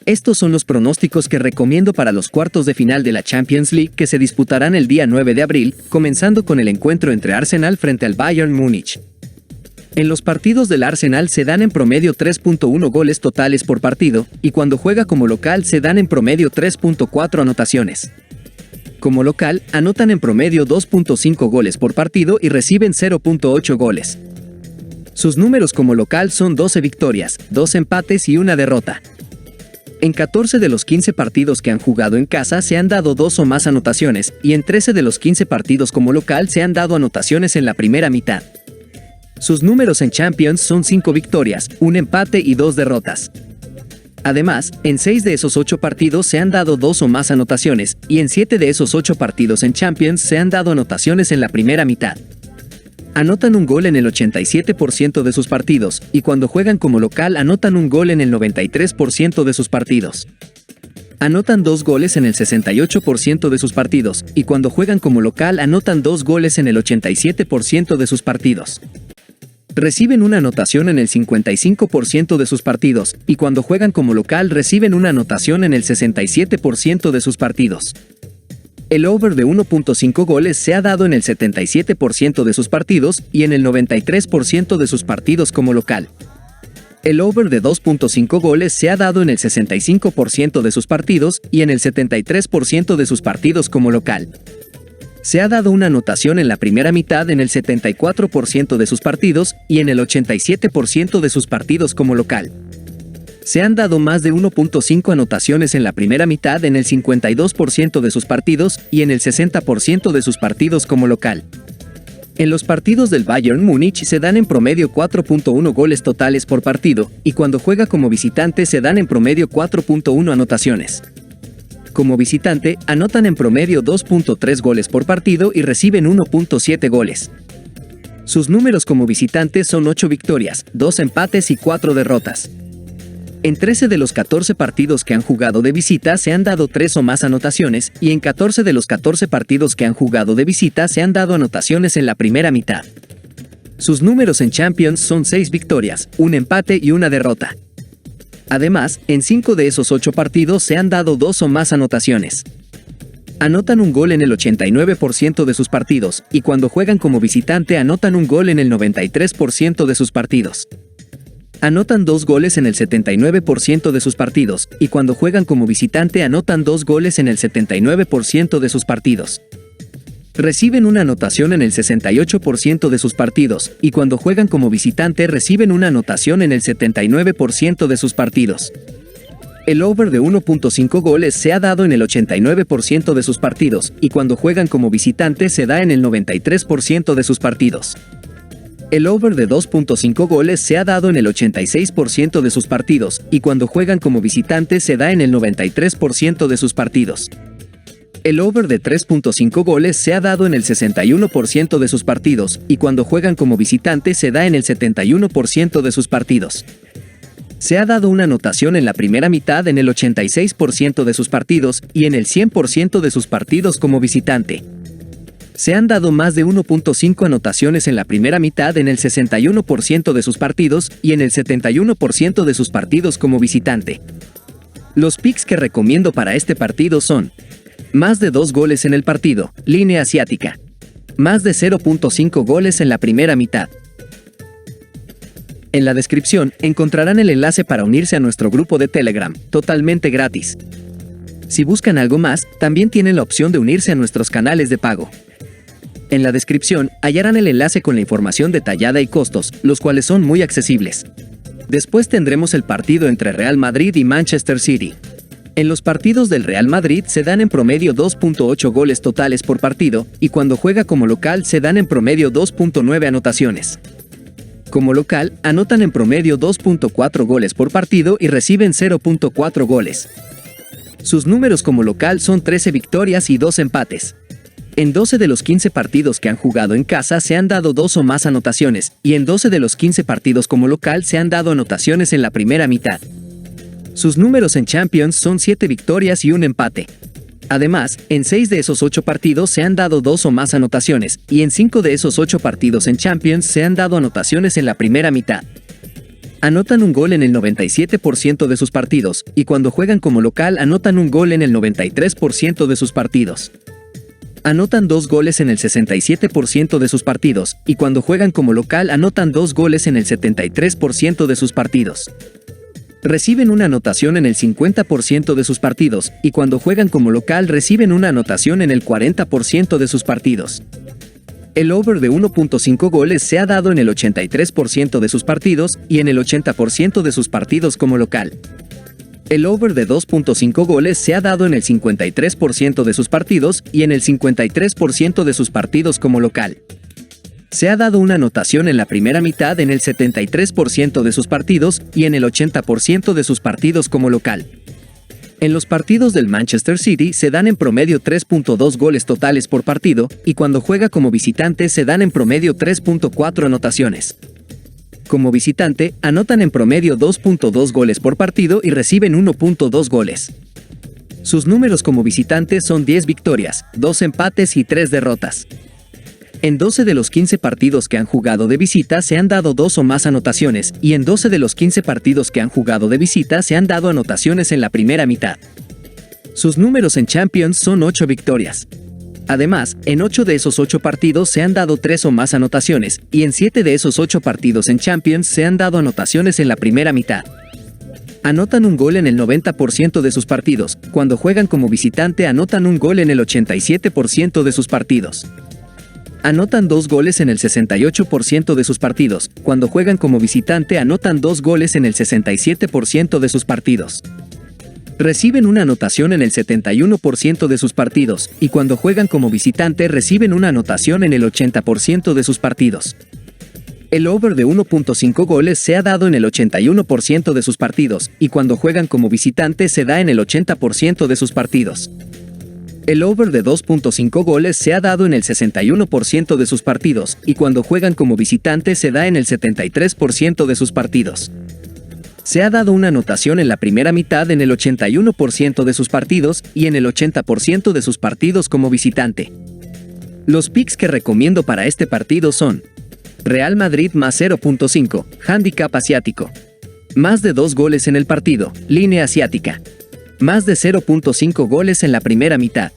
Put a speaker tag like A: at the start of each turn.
A: Estos son los pronósticos que recomiendo para los cuartos de final de la Champions League que se disputarán el día 9 de abril, comenzando con el encuentro entre Arsenal frente al Bayern Múnich. En los partidos del Arsenal se dan en promedio 3.1 goles totales por partido, y cuando juega como local se dan en promedio 3.4 anotaciones. Como local, anotan en promedio 2.5 goles por partido y reciben 0.8 goles. Sus números como local son 12 victorias, 2 empates y 1 derrota. En 14 de los 15 partidos que han jugado en casa se han dado 2 o más anotaciones, y en 13 de los 15 partidos como local se han dado anotaciones en la primera mitad. Sus números en Champions son 5 victorias, 1 empate y 2 derrotas. Además, en 6 de esos 8 partidos se han dado 2 o más anotaciones, y en 7 de esos 8 partidos en Champions se han dado anotaciones en la primera mitad. Anotan un gol en el 87% de sus partidos, y cuando juegan como local anotan un gol en el 93% de sus partidos. Anotan 2 goles en el 68% de sus partidos, y cuando juegan como local anotan 2 goles en el 87% de sus partidos. Reciben una anotación en el 55% de sus partidos, y cuando juegan como local reciben una anotación en el 67% de sus partidos. El over de 1.5 goles se ha dado en el 77% de sus partidos y en el 93% de sus partidos como local. El over de 2.5 goles se ha dado en el 65% de sus partidos y en el 73% de sus partidos como local. Se ha dado una anotación en la primera mitad en el 74% de sus partidos y en el 87% de sus partidos como local. Se han dado más de 1.5 anotaciones en la primera mitad en el 52% de sus partidos y en el 60% de sus partidos como local. En los partidos del Bayern Múnich se dan en promedio 4.1 goles totales por partido, y cuando juega como visitante se dan en promedio 4.1 anotaciones. Como visitante, anotan en promedio 2.3 goles por partido y reciben 1.7 goles. Sus números como visitante son 8 victorias, 2 empates y 4 derrotas. En 13 de los 14 partidos que han jugado de visita se han dado 3 o más anotaciones, y en 14 de los 14 partidos que han jugado de visita se han dado anotaciones en la primera mitad. Sus números en Champions son 6 victorias, 1 empate y 1 derrota. Además, en 5 de esos 8 partidos se han dado 2 o más anotaciones. Anotan un gol en el 89% de sus partidos, y cuando juegan como visitante anotan un gol en el 93% de sus partidos. Anotan 2 goles en el 79% de sus partidos, y cuando juegan como visitante anotan 2 goles en el 79% de sus partidos. Reciben una anotación en el 68% de sus partidos, y cuando juegan como visitante reciben una anotación en el 79% de sus partidos. El over de 1.5 goles se ha dado en el 89% de sus partidos, y cuando juegan como visitante se da en el 93% de sus partidos. El over de 2.5 goles se ha dado en el 86% de sus partidos, y cuando juegan como visitante se da en el 93% de sus partidos. El over de 3.5 goles se ha dado en el 61% de sus partidos, y cuando juegan como visitante se da en el 71% de sus partidos. Se ha dado una anotación en la primera mitad en el 86% de sus partidos y en el 100% de sus partidos como visitante. Se han dado más de 1.5 anotaciones en la primera mitad en el 61% de sus partidos y en el 71% de sus partidos como visitante. Los picks que recomiendo para este partido son: más de 2 goles en el partido, línea asiática. Más de 0.5 goles en la primera mitad. En la descripción encontrarán el enlace para unirse a nuestro grupo de Telegram, totalmente gratis. Si buscan algo más, también tienen la opción de unirse a nuestros canales de pago. En la descripción hallarán el enlace con la información detallada y costos, los cuales son muy accesibles. Después tendremos el partido entre Real Madrid y Manchester City. En los partidos del Real Madrid se dan en promedio 2.8 goles totales por partido, y cuando juega como local se dan en promedio 2.9 anotaciones. Como local, anotan en promedio 2.4 goles por partido y reciben 0.4 goles. Sus números como local son 13 victorias y 2 empates. En 12 de los 15 partidos que han jugado en casa se han dado 2 o más anotaciones, y en 12 de los 15 partidos como local se han dado anotaciones en la primera mitad. Sus números en Champions son 7 victorias y 1 empate. Además, en 6 de esos 8 partidos se han dado 2 o más anotaciones, y en 5 de esos 8 partidos en Champions se han dado anotaciones en la primera mitad. Anotan un gol en el 97% de sus partidos, y cuando juegan como local anotan un gol en el 93% de sus partidos. Anotan 2 goles en el 67% de sus partidos, y cuando juegan como local anotan 2 goles en el 73% de sus partidos. Reciben una anotación en el 50% de sus partidos, y cuando juegan como local reciben una anotación en el 40% de sus partidos. El over de 1.5 goles se ha dado en el 83% de sus partidos y en el 80% de sus partidos como local. El over de 2.5 goles se ha dado en el 53% de sus partidos y en el 53% de sus partidos como local. Se ha dado una anotación en la primera mitad en el 73% de sus partidos y en el 80% de sus partidos como local. En los partidos del Manchester City se dan en promedio 3.2 goles totales por partido, y cuando juega como visitante se dan en promedio 3.4 anotaciones. Como visitante, anotan en promedio 2.2 goles por partido y reciben 1.2 goles. Sus números como visitante son 10 victorias, 2 empates y 3 derrotas. En 12 de los 15 partidos que han jugado de visita se han dado 2 o más anotaciones, y en 12 de los 15 partidos que han jugado de visita se han dado anotaciones en la primera mitad. Sus números en Champions son 8 victorias. Además, en 8 de esos 8 partidos se han dado 3 o más anotaciones, y en 7 de esos 8 partidos en Champions se han dado anotaciones en la primera mitad. Anotan un gol en el 90% de sus partidos, cuando juegan como visitante anotan un gol en el 87% de sus partidos. Anotan 2 goles en el 68% de sus partidos, cuando juegan como visitante anotan 2 goles en el 67% de sus partidos. Reciben una anotación en el 71% de sus partidos, y cuando juegan como visitante reciben una anotación en el 80% de sus partidos. El over de 1.5 goles se ha dado en el 81% de sus partidos, y cuando juegan como visitante se da en el 80% de sus partidos. El over de 2.5 goles se ha dado en el 61% de sus partidos, y cuando juegan como visitante se da en el 73% de sus partidos. Se ha dado una anotación en la primera mitad en el 81% de sus partidos y en el 80% de sus partidos como visitante. Los picks que recomiendo para este partido son: Real Madrid más 0.5, handicap asiático. Más de 2 goles en el partido, línea asiática. Más de 0.5 goles en la primera mitad.